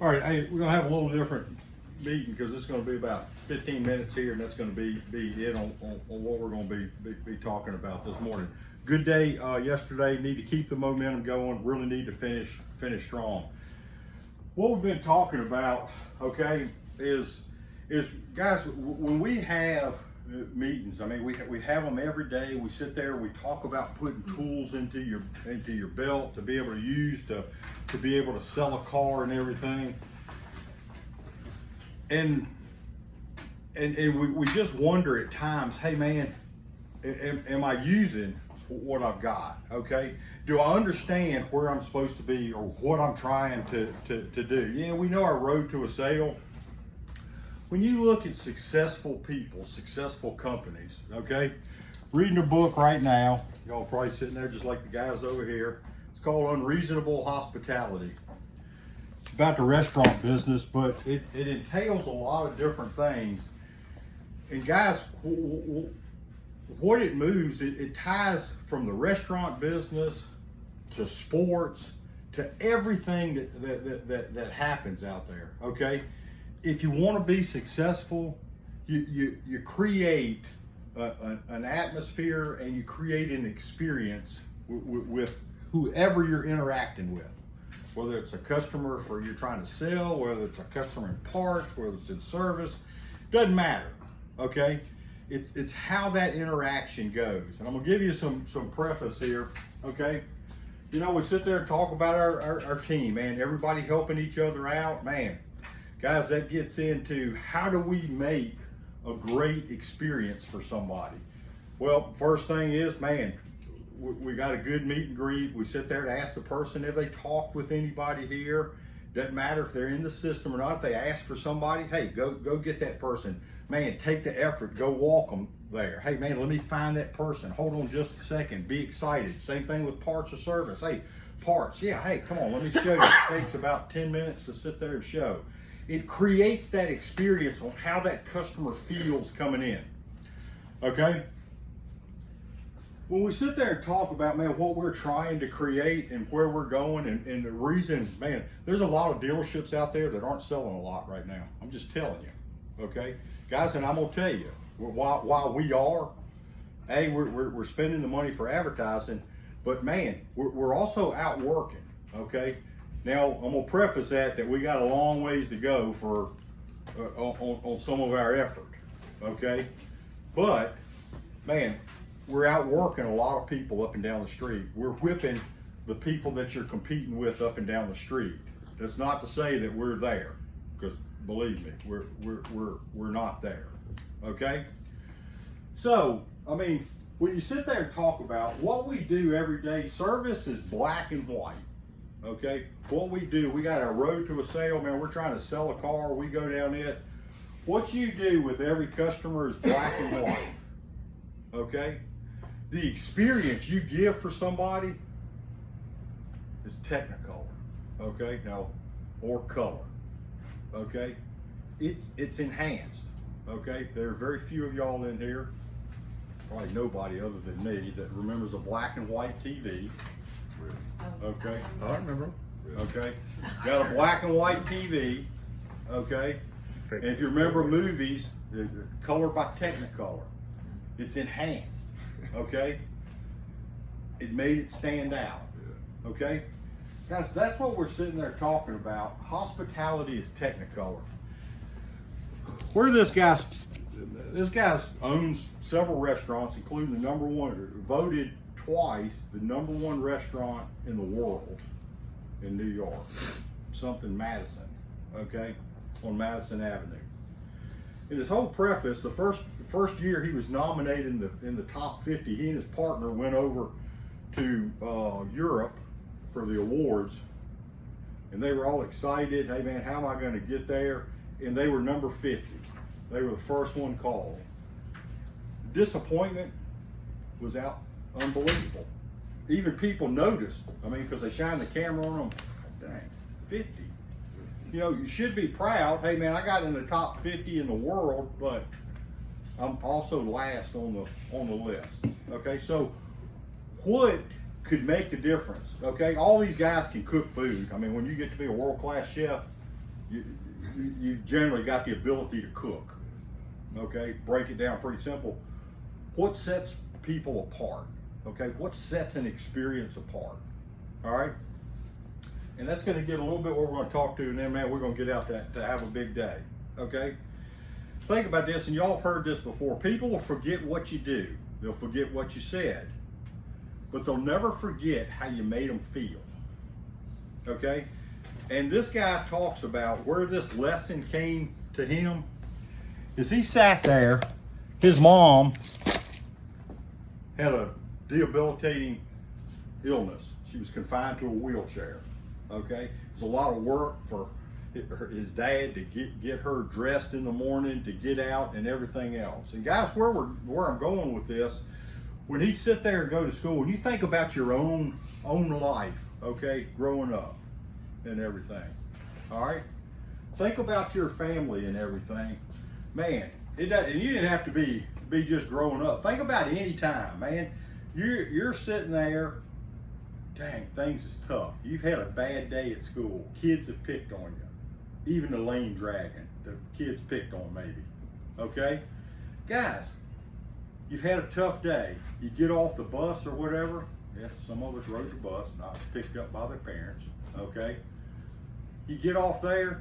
All right, hey, we're gonna have a little different meeting because it's gonna be about 15 minutes here, and that's gonna be it on what we're gonna be talking about this morning. Good day yesterday. Need to keep the momentum going. Really need to finish strong. What we've been talking about, okay, is guys, when we have meetings, I mean, we have them every day. We sit there, we talk about putting tools into your belt to be able to use to be able to sell a car and everything. And we just wonder at times, hey man, am I using what I've got? Okay, do I understand where I'm supposed to be or what I'm trying to do? Yeah, we know our road to a sale. When you look at successful people, successful companies, okay, reading a book right now, y'all probably sitting there just like the guys over here. It's called Unreasonable Hospitality. It's about the restaurant business, but it entails a lot of different things. And guys, what it moves, it ties from the restaurant business to sports to everything that happens out there, okay? If you want to be successful, you create an atmosphere and you create an experience with whoever you're interacting with. Whether it's a customer for you're trying to sell, whether it's a customer in parts, whether it's in service, doesn't matter, okay? It's how that interaction goes. And I'm gonna give you some preface here, okay? You know, we sit there and talk about our team, man, everybody helping each other out, man. Guys, that gets into how do we make a great experience for somebody? Well, first thing is, man, we got a good meet and greet. We sit there and ask the person if they talked with anybody here. Doesn't matter if they're in the system or not. If they ask for somebody, hey, go get that person. Man, take the effort, go walk them there. Hey, man, let me find that person. Hold on just a second, be excited. Same thing with parts or service. Hey, parts, yeah, hey, come on, let me show you. It takes about 10 minutes to sit there and show. It creates that experience on how that customer feels coming in, okay? When we sit there and talk about, man, what we're trying to create and where we're going and the reason, man, there's a lot of dealerships out there that aren't selling a lot right now. I'm just telling you, okay? Guys, and I'm gonna tell you, while we are, hey, we're spending the money for advertising, but man, we're also out working, okay? Now, I'm gonna preface that we got a long ways to go for on some of our effort, okay? But, man, we're out working a lot of people up and down the street. We're whipping the people that you're competing with up and down the street. That's not to say that we're there, because believe me, we're not there, okay? So, I mean, when you sit there and talk about what we do every day, service is black and white. Okay, what we do, we got our road to a sale, man. We're trying to sell a car, we go down it. What you do with every customer is black and white. Okay, the experience you give for somebody is technicolor. Okay, now or color. Okay, it's enhanced. Okay, there are very few of y'all in here, probably nobody other than me, that remembers a black and white TV. Okay. I remember. Okay. Got a black and white TV. Okay. And if you remember movies, they're colored by Technicolor. It's enhanced. Okay. It made it stand out. Okay. Guys, that's what we're sitting there talking about. Hospitality is Technicolor. Where this guy owns several restaurants, including the #1, voted twice the #1 restaurant in the world in New York, something Madison, okay, on Madison Avenue. In his whole preface, the first year he was nominated in the top 50, he and his partner went over to Europe for the awards, and they were all excited. Hey man, how am I going to get there? And they were number 50. They were the first one called. The disappointment was unbelievable. Even people noticed. I mean, because they shined the camera on them. Dang, 50. You know, you should be proud. Hey man, I got in the top 50 in the world, but I'm also last on the list. Okay, so what could make the difference? Okay, all these guys can cook food. I mean, when you get to be a world-class chef, you generally got the ability to cook. Okay, break it down pretty simple. What sets people apart? Okay, what sets an experience apart? All right, and that's going to get a little bit what we're going to talk to, and then, man, we're going to get out to have a big day. Okay, think about this, and y'all have heard this before. People will forget what you do. They'll forget what you said, but they'll never forget how you made them feel. Okay, and this guy talks about where this lesson came to him. Is he sat there, his mom had a debilitating illness. She was confined to a wheelchair, okay? It was a lot of work for his dad to get her dressed in the morning, to get out and everything else. And guys, where I'm going with this, when he sit there and go to school, when you think about your own life, okay, growing up and everything, all right? Think about your family and everything. Man, and you didn't have to be just growing up. Think about any time, man. You're sitting there, dang, things is tough. You've had a bad day at school. Kids have picked on you. Even the lame dragon, the kids picked on maybe. Okay? Guys, you've had a tough day. You get off the bus or whatever. Yeah, some of us rode the bus, not picked up by their parents. Okay? You get off there,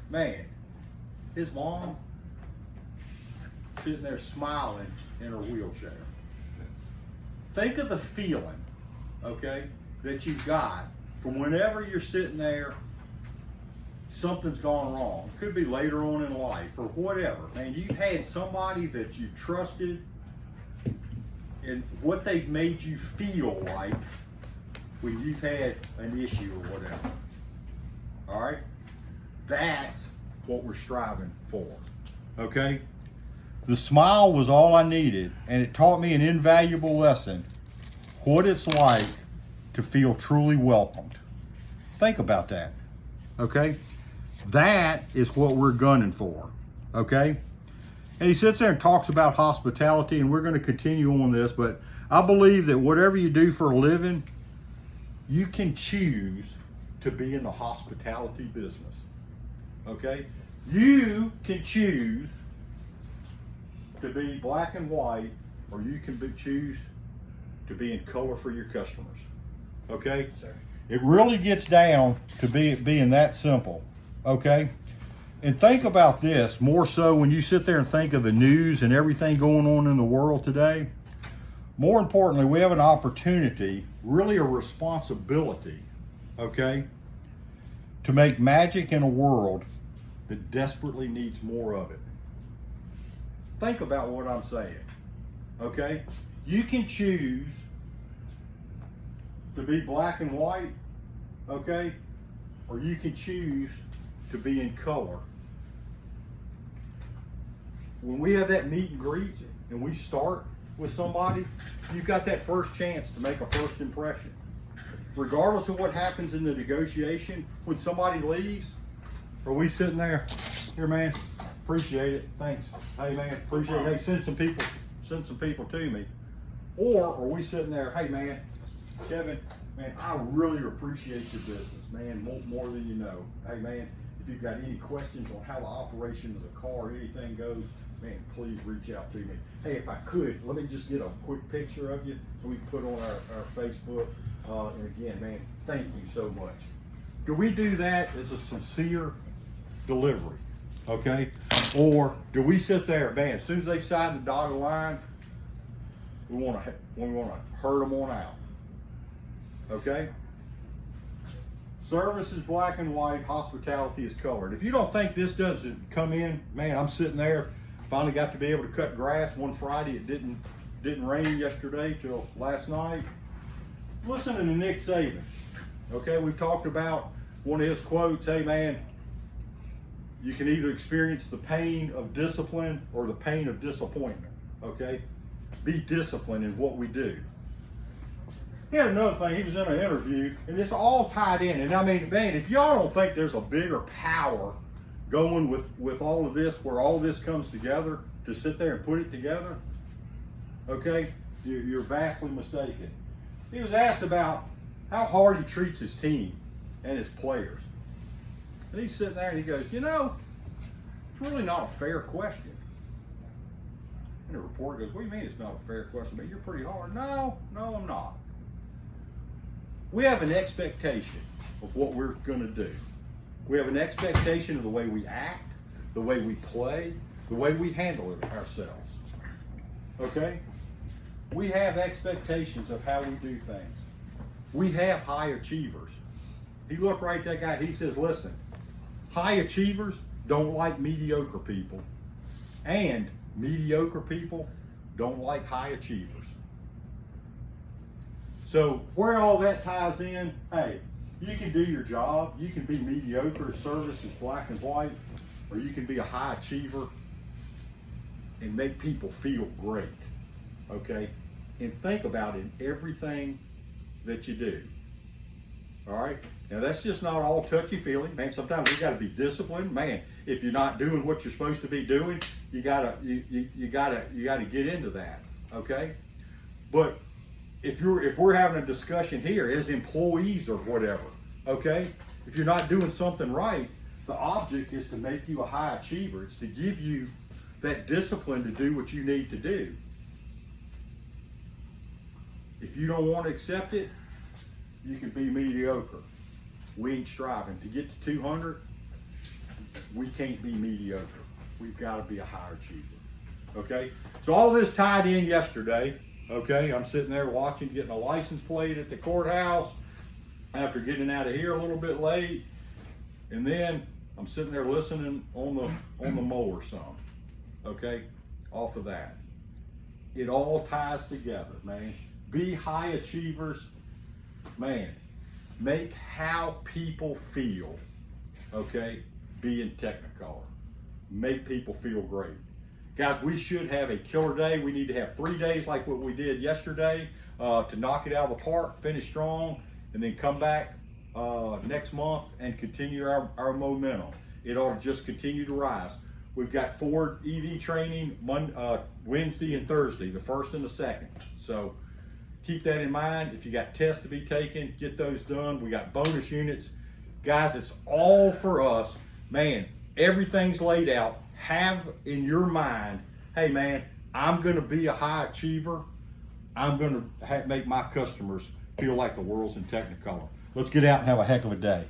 man, his mom sitting there smiling in her wheelchair. Think of the feeling, okay, that you got from whenever you're sitting there, something's gone wrong. Could be later on in life or whatever. Man, you've had somebody that you've trusted and what they've made you feel like when you've had an issue or whatever. All right? That's what we're striving for, okay? The smile was all I needed, and it taught me an invaluable lesson, what it's like to feel truly welcomed. Think about that, okay? That is what we're gunning for, okay? And he sits there and talks about hospitality, and we're going to continue on this, but I believe that whatever you do for a living, you can choose to be in the hospitality business, okay? You can choose to be black and white, or you can choose to be in color for your customers. Okay? Sure. It really gets down to being that simple. Okay? And think about this more so when you sit there and think of the news and everything going on in the world today. More importantly, we have an opportunity, really a responsibility, okay, to make magic in a world that desperately needs more of it. Think about what I'm saying, okay? You can choose to be black and white, okay? Or you can choose to be in color. When we have that meet and greet and we start with somebody, you've got that first chance to make a first impression. Regardless of what happens in the negotiation, when somebody leaves, are we sitting there, here man, appreciate it, thanks. Hey man, appreciate it. Hey, send some people to me. Or are we sitting there, hey man, Kevin, man, I really appreciate your business, man, more than you know. Hey man, if you've got any questions on how the operation of the car or anything goes, man, please reach out to me. Hey, if I could, let me just get a quick picture of you so we can put on our Facebook. And again, man, thank you so much. Do we do that as a sincere delivery? Okay? Or do we sit there, man, as soon as they've signed the dotted line, we want to herd them on out? Okay? Service is black and white, hospitality is colored. If you don't think this doesn't come in, man, I'm sitting there, finally got to be able to cut grass one Friday. It didn't rain yesterday till last night. Listen to Nick Saban. Okay, we've talked about one of his quotes, hey man, you can either experience the pain of discipline or the pain of disappointment, okay? Be disciplined in what we do. He had another thing, he was in an interview, and it's all tied in. And I mean, man, if y'all don't think there's a bigger power going with all of this, where all this comes together, to sit there and put it together, okay, you're vastly mistaken. He was asked about how hard he treats his team and his players. And he's sitting there and he goes, you know, it's really not a fair question. And the reporter goes, what do you mean it's not a fair question? But you're pretty hard. No, I'm not. We have an expectation of what we're going to do. We have an expectation of the way we act, the way we play, the way we handle it ourselves. Okay? We have expectations of how we do things. We have high achievers. He looked right at that guy, he says, listen, high achievers don't like mediocre people, and mediocre people don't like high achievers. So where all that ties in, hey, you can do your job, you can be mediocre, service is black and white, or you can be a high achiever and make people feel great, okay? And think about it in everything that you do, all right? Now that's just not all touchy-feely, man. Sometimes you gotta be disciplined, man. If you're not doing what you're supposed to be doing, you gotta get into that, okay? But if we're having a discussion here as employees or whatever, okay? If you're not doing something right, the object is to make you a high achiever. It's to give you that discipline to do what you need to do. If you don't want to accept it, you can be mediocre. We ain't striving. To get to 200, we can't be mediocre. We've got to be a high achiever. Okay? So all this tied in yesterday. Okay? I'm sitting there watching, getting a license plate at the courthouse after getting out of here a little bit late. And then I'm sitting there listening on the mower some. Okay? Off of that. It all ties together, man. Be high achievers. Man, make how people feel, okay, be in Technicolor. Make people feel great. Guys, we should have a killer day. We need to have 3 days like what we did yesterday to knock it out of the park, finish strong, and then come back next month and continue our momentum. It ought to just continue to rise. We've got Ford EV training Wednesday and Thursday, the 1st and the 2nd. So keep that in mind. If you got tests to be taken, get those done. We got bonus units. Guys, it's all for us. Man, everything's laid out. Have in your mind, hey man, I'm gonna be a high achiever. I'm gonna make my customers feel like the world's in Technicolor. Let's get out and have a heck of a day.